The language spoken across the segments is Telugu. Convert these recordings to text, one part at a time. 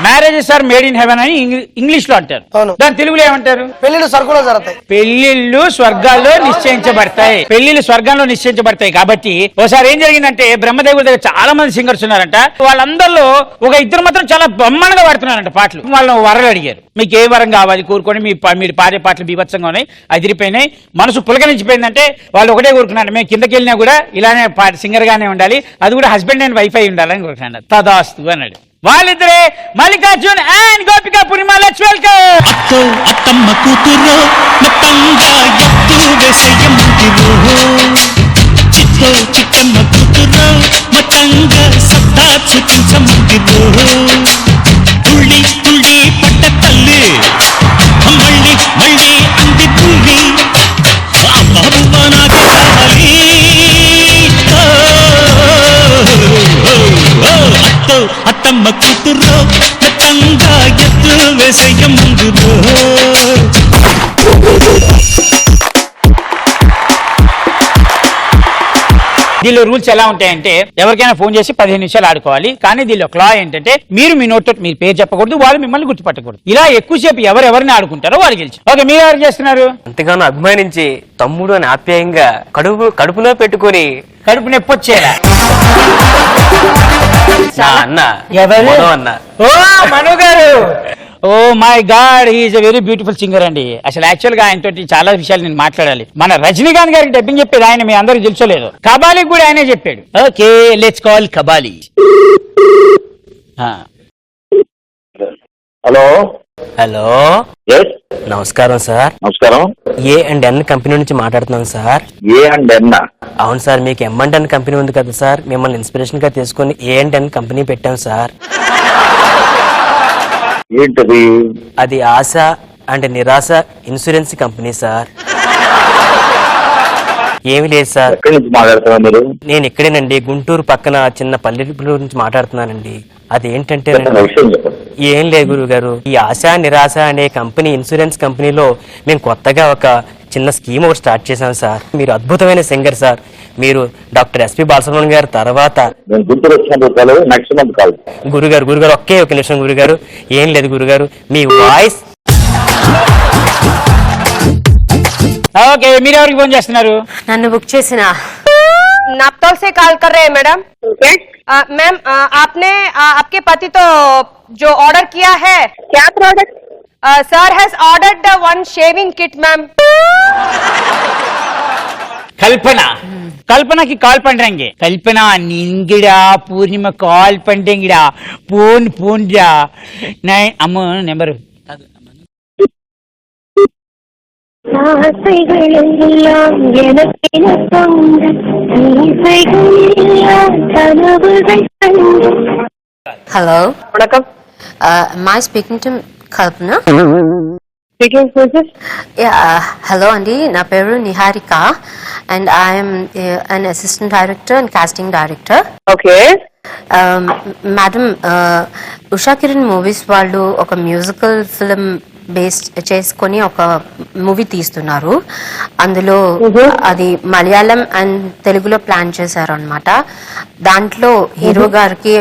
Marriages are made in heaven అని ఇంగ్లీష్ లో అంటారు. దాని తెలుగులో ఏమంటారు? పెళ్లిళ్ళు స్వర్గంలో జరుగుతాయి. పెళ్లిళ్ళు స్వర్గాల్లో నిశ్చయించబడతాయి. పెళ్లిళ్ళు స్వర్గంలో నిశ్చయించబడతాయి. కాబట్టి ఒకసారి ఏం జరిగిందంటే బ్రహ్మదేవుడి దగ్గర చాలా మంది సింగర్స్ ఉన్నారంట. వాళ్ళందరిలో ఒక ఇద్దరు మాత్రం చాలా బ్రహ్మాండంగా పాడుతున్నారంట పాటలు. వాళ్ళని వరలు అడిగారు, మీకు ఏ వరం కావాలి కోరుకొని మీరు పాడే పాటలు బీభత్సంగా ఉన్నాయి, అదిరిపోయినాయి, మనసు పులకరించిపోయిందంటే వాళ్ళు ఒకటే కోరుకున్నారు, మేము కిందకి వెళ్ళినా కూడా ఇలానే సింగర్ గానే ఉండాలి, అది కూడా హస్బెండ్ అండ్ వైఫ్ అయి ఉండాలని కోరుకున్నాడు. తదాస్తు అన్నాడు. వాళ్ళిద్దరే Mallikarjun and Gopika Purnima. Let's welcome. అత్తమ్మ కూతురు మొత్తంగా ఎత్తు వేసేయమంటిరో, చిత్తో చిట్టమ్మ కూతురు మొత్తంగా సత్తా చూపించమంటిరో, తుళ్ళి తుళ్ళి పట్ట తల్లి మళ్ళీ మళ్ళీ అంది పుల్లి, ఆ బాబు నాకు కావాలి. అత్తమ్మ కూతురు మొత్తంగా ఎత్తు వేసేయ ముందులో. దీనిలో రూల్స్ ఎలా ఉంటాయంటే ఎవరికైనా ఫోన్ చేసి 15 నిమిషాలు ఆడుకోవాలి. కానీ దీనిలో క్లా ఏంటంటే మీరు మీ నోట్ తోటి మీరు పేరు చెప్పకూడదు, వాళ్ళు మిమ్మల్ని గుర్తుపట్టకూడదు. ఇలా ఎక్కువసేపు ఎవరెవరిని ఆడుకుంటారో వాళ్ళు గెలిచి. ఓకే, మీరు ఎవరు చేస్తున్నారు? అంతగానో అభిమానించి తమ్ముడు అని ఆప్యాయంగా కడుపులో పెట్టుకుని కడుపు నొప్పి వచ్చేలా అన్న అన్న. ఓ మను గారు, oh my God, he's a very beautiful singer అండి. అసలు యాక్చువల్ గా ఆయనతో చాలా విషయాలు నేను మాట్లాడాలి. మన రజనీకాంత్ గారికి డబ్బింగ్ చెప్పేది ఆయన, మీ అందరికి తెలుసోలేదు. కబాలీకి కూడా ఆయనే చెప్పాడు. Okay, let's call Kabali. Hello hello, yes నమస్కారం సార్. నమస్కారం. A&N కంపెనీ నుంచి మాట్లాడుతున్నాను సార్. A&N? అవును సార్, మీకు M&N కంపెనీ ఉంది కదా సార్, మిమ్మల్ని ఇన్స్పిరేషన్ గా తీసుకుని A&N కంపెనీ పెట్టాం సార్. ఏంటది? అది ఆశ అండ్ నిరాశ ఇన్సూరెన్స్ కంపెనీ సార్. ఏమి లేదు సార్. ఎక్కడి నుంచి మాట్లాడుతున్నారు మీరు? నేను ఇక్కడేనండి, గుంటూరు పక్కన చిన్న పల్లెటూరు నుంచి మాట్లాడుతున్నానండి. అదేంటంటే ఏం లేదు గురువు గారు, ఈ ఆశ నిరాశ అనే కంపెనీ ఇన్సూరెన్స్ కంపెనీలో మేము కొత్తగా ఒక చిన్న స్కీమ్ ఒకటి స్టార్ట్ చేశాం సార్. మీరు అద్భుతమైన సింగర్ సార్. మీరు డాక్టర్ ఎస్పి బాలసుబ్రహ్మణ్యం గారు తర్వాత గురుగారు ఒకే ఒక నిమిషం గురుగారు. ఏం లేదు గురుగారు, మీ వాయిస్. ఓకే, మీరు ఎవరికి ఫోన్ చేస్తున్నారు? నన్ను బుక్ చేసిన नापतोल से कॉल कर रहे हैं मैडम. मैम आपने आपके पति तो जो ऑर्डर किया है. क्या product? Sir has ordered one shaving kit ma'am. Kalpana की कॉल पண்றேங்க. कल्पना निंगड़ा पूर्णिमा कॉल पண்றேங்கடா. போன்டா. நான் அம்மா number Hello. Vanakkam. Am I speaking to Kalpana? Speaking who is this? Yeah. Hello Andy. Na peru Niharika and I am an assistant director and casting director. Okay. Madam, Usha Kiran movies వాళ్ళు ఒక మ్యూజికల్ ఫిల్మ్ బేస్ చేసుకొని ఒక మూవీ తీస్తున్నారు. అందులో అది మలయాళం అండ్ తెలుగులో ప్లాన్ చేశారు అనమాట. దాంట్లో హీరో గారికి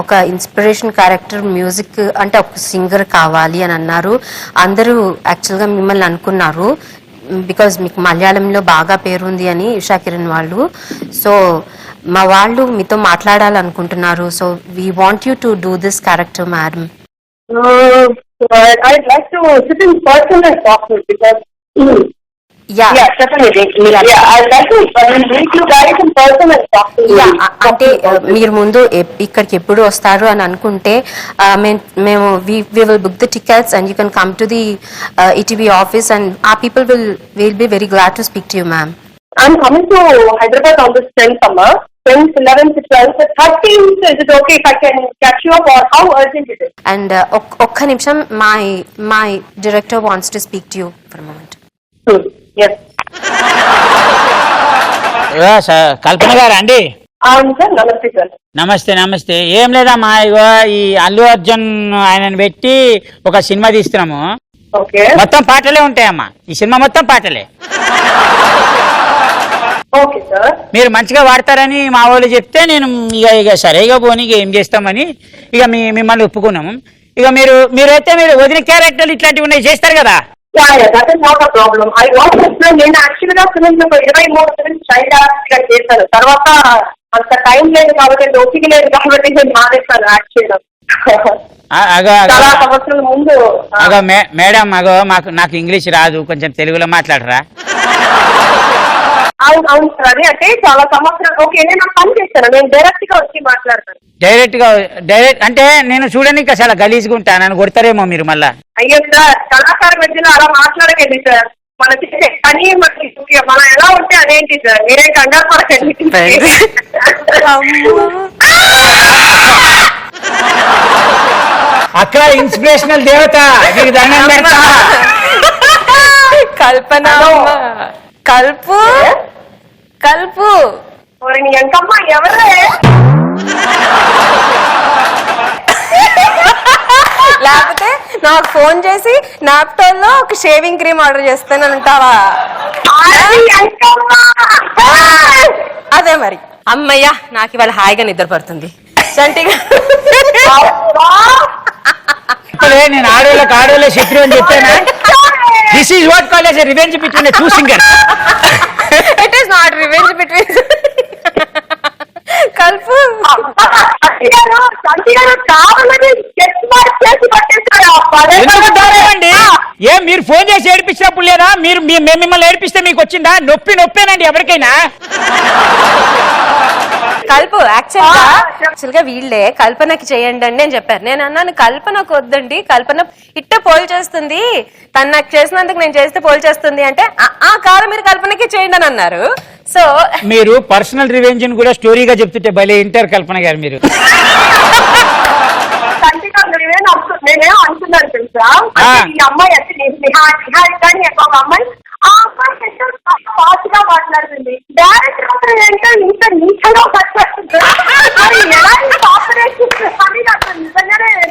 ఒక ఇన్స్పిరేషన్ క్యారెక్టర్ మ్యూజిక్ అంటే ఒక సింగర్ కావాలి అని అన్నారు. అందరూ యాక్చువల్గా మిమ్మల్ని అనుకున్నారు బికాజ్ మీకు మలయాళంలో బాగా పేరుంది అని ఉషా కిరణ్ వాళ్ళు. సో మా వాళ్ళు మీతో మాట్లాడాలనుకుంటున్నారు. So we want you to do this character madam. I'd like to sit in person and talk to you because Yeah, definitely. Yeah, I'd like to meet you guys in person and talk to you. Yeah, అంటే మీరు ముందు ఇక్కడికి ఎప్పుడు వస్తారు అని అనుకుంటే మేము we will book the tickets and you can come to the ETV office and our people will be very glad to speak to you, ma'am. I'm coming to Hyderabad on this 10th summer. 10th, 11th, 12th, 13th. Is it okay if I can catch you up or how urgent it is? And ఒక్క నిమిషం, my director wants to speak to you for a moment. Yes. కల్పన గారు అండి? అవును సార్, నమస్తే సార్. నమస్తే. ఏం లేదమ్మా, ఇగో ఈ అల్లు అర్జున్ ఆయనను పెట్టి ఒక సినిమా తీస్తున్నాము. ఓకే. మొత్తం పాటలే ఉంటాయమ్మా, ఈ సినిమా మొత్తం పాటలే. Okay sir. మీరు మంచిగా వాడతారని మా వాళ్ళు చెప్తే నేను ఇక సరేగా పోనీ ఇక ఏం చేస్తామని ఇక మిమ్మల్ని ఒప్పుకున్నాము. ఇక మీరైతే వదిన క్యారెక్టర్లు ఇట్లాంటివి ఉన్నాయి చేస్తారు కదా. That is not a problem. I want to explain. నేను యాక్చువల్ గా ఫిల్మ్స్ 23 ఫిల్మ్స్ చైల్డ్ ఆర్టిస్ట్ గా చేశాను. తర్వాత అంత టైం లేదు కాబట్టి, ఓపిక లేదు కాబట్టి నేను మానేస్తాను యాక్చువల్ గా. చాలా సంవత్సరాల ముందు. మేడం నాకు ఇంగ్లీష్ రాదు, కొంచెం తెలుగులో మాట్లాడరా? అవును సార్. అదే అంటే చాలా సంవత్సరాలు. ఓకే, నేను పని చేస్తాను. నేను డైరెక్ట్ గా వచ్చి మాట్లాడతాను. డైరెక్ట్ అంటే నేను చూడడానికి చాలా గలీజ్గా ఉంటా, నన్ను కొడతారేమో మీరు మళ్ళా. అయ్యో సార్, కళాకార మధ్యలో అలా మాట్లాడకండి సార్. మన చేసే పని మనం ఎలా ఉంటే అదేంటి సార్, మీరేం కంగారు పడకండి. అక్కడ ఇన్స్పిరేషనల్ దేవత మీకు దండం పెడతా. కల్పన కల్పు నీ ఎంకమ్మా ఎవరే? లేకపోతే నాకు ఫోన్ చేసి నాప్టోల్ లో ఒక షేవింగ్ క్రీమ్ ఆర్డర్ చేస్తానని అంటావా? అదే మరి. అమ్మయ్యా, నాకు ఇవాళ హాయిగా నిద్ర పడుతుంది. చంటిగా నేను ఆడోళ్ళ శత్రువు అని చెప్పానా? This is what call as revenge between the two singers. It is not revenge between. Kalpu ఎందుకండి మీరు ఫోన్ చేసి ఏడిపించినప్పుడు లేదా? మీరు మిమ్మల్ని ఏడిపిస్తే మీకు వచ్చిందా? నొప్పేనండి ఎవరికైనా. కల్పు యాక్చువల్ గా వీళ్ళే కల్పనకి చేయండి అండి అని చెప్పారు. నేను అన్నాను కల్పనకు వద్దండి, కల్పన ఇట్ట పోల్ చేస్తుంది, తను నాకు చేసినందుకు నేను చేస్తే పోల్ చేస్తుంది అంటే ఆ కాదు మీరు కల్పనకి చేయండి అని అన్నారు. సో మీరు పర్సనల్ రివెంజ్ కూడా స్టోరీగా చెప్తుంటే భలే ఇంటారు కల్పన గారు మీరు. నేనేం అనుకున్నాను తెలుసా, ఈ అమ్మాయి కానీ ఒక అమ్మాయి ఆ అమ్మాయి ఫాస్ట్ గా మాట్లాడుతుంది. డైరెక్టర్ ఏంటో ఇంత నీచగా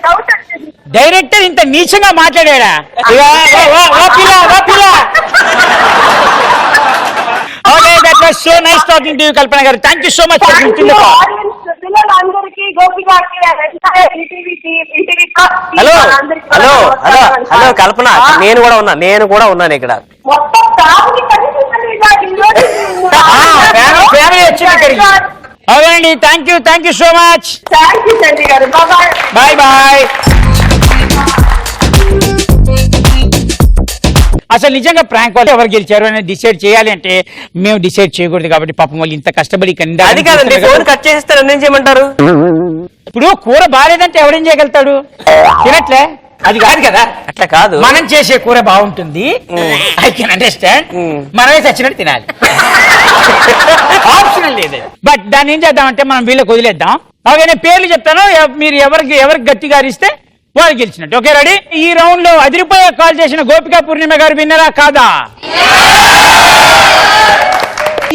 డౌట్ వచ్చింది. డైరెక్టర్ ఇంత నీచంగా మాట్లాడా? Okay, that was so nice talking to you, Kalpana garu. Thank you so much for coming to the call. పిల్లలందరికీ గోపిగాకి హలో కల్పన, నేను కూడా ఉన్నాను ఇక్కడ. మొత్తం ఫ్యామిలీ వచ్చింది ఇక్కడికి. అవునండి, thank you so much. Thank you Chandi garu. Bye bye. అసలు నిజంగా ప్రాంక్ వాళ్ళు ఎవరు గెలిచారు అని డిసైడ్ చేయాలి అంటే మేము డిసైడ్ చేయకూడదు కాబట్టి పాపం వాళ్ళు ఇంత కష్టపడి. అది కాదండి, ఫోన్ కట్ చేస్తారు, ఏం చేయమంటారు? ఇప్పుడు కూర బాగాలేదంటే ఎవరేం చేయగలుగుతాడు? తినట్లే, అది కాదు కదా. అట్లా కాదు, మనం చేసే కూర బాగుంటుంది, ఐ కెన్ అండర్స్టాండ్. మనమే చచ్చినట్టు తినాలి, ఆప్షనల్ లేదు. బట్ దాన్ని ఏం చేద్దామంటే మనం వీళ్ళకి వదిలేద్దాం. ఓకే, నేను పేర్లు చెప్తాను, మీరు ఎవరికి గట్టిగా అరిస్తే వాళ్ళు గెలిచినట్టు. Okay, ready? ఈ రౌండ్ లో అదిరిపోయే కాల్ చేసిన గోపికా పూర్ణిమ గారు విన్నరా కాదా?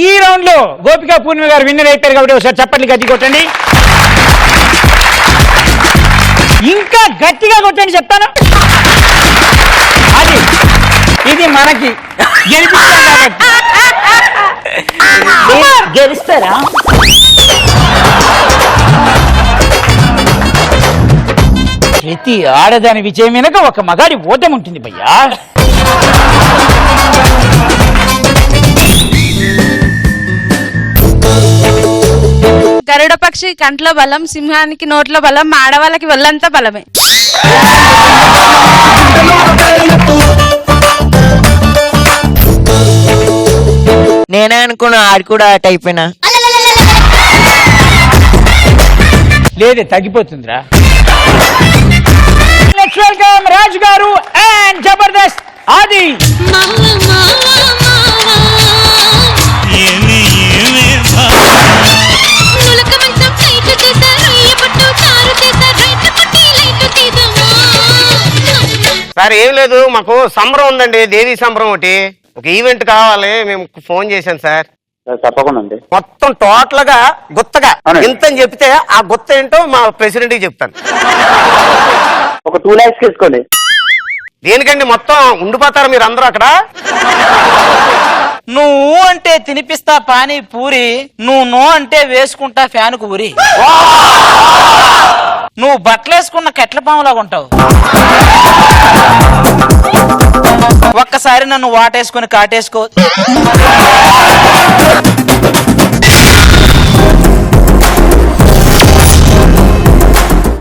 ఈ రౌండ్ లో గోపికా పూర్ణిమ గారు విన్నర్ అయిపోయారు కాబట్టి ఒకసారి చప్పట్లు గట్టి కొట్టండి. ఇంకా గట్టిగా కొట్టండి చెప్తాను. అది ఇది మనకి గెలిపిస్తాం కాబట్టి. గెలుస్తారా? ప్రతి ఆడదాని విజయం వెనక ఒక మగాడి ఓటమి ఉంటుంది భయ్యా. గరుడ పక్షి కంట్లో బలం, సింహానికి నోట్లో బలం, ఆడవాళ్ళకి ఒళ్ళంతా బలమే. నేనే అనుకున్నా ఆడు కూడా అట్ అయిపోయినా. లేదే, తగ్గిపోతుందిరా. లెట్స్ వెల్కమ్ రాజు గారు అండ్ జబర్దస్త్ ఆది. సార్ ఏం లేదు, మాకు సంబరం ఉందండి, దేవీ సంబరం ఒకటి, ఒక ఈవెంట్ కావాలి. మేము ఫోన్ చేశాను సార్. తప్పకుండా అండి. మొత్తం టోటల్ గా గుత్తగా ఎంత అని చెప్తే ఆ గుత్త ఏంటో మా ప్రెసిడెంట్ కి చెప్తాను. ఒక 2 lakhs తీసుకోండి. దేనికండి? మొత్తం ఉండిపోతారు మీరు అందరూ అక్కడ. నువ్వు అంటే తినిపిస్తా పానీ పూరి, నువ్వు నో అంటే వేసుకుంటా ఫ్యాన్కు ఉరి. నువ్వు బట్టలేసుకున్న కెట్ల పాములాగా ఉంటావు. ఒక్కసారి నన్ను వాటేసుకుని కాటేసుకో.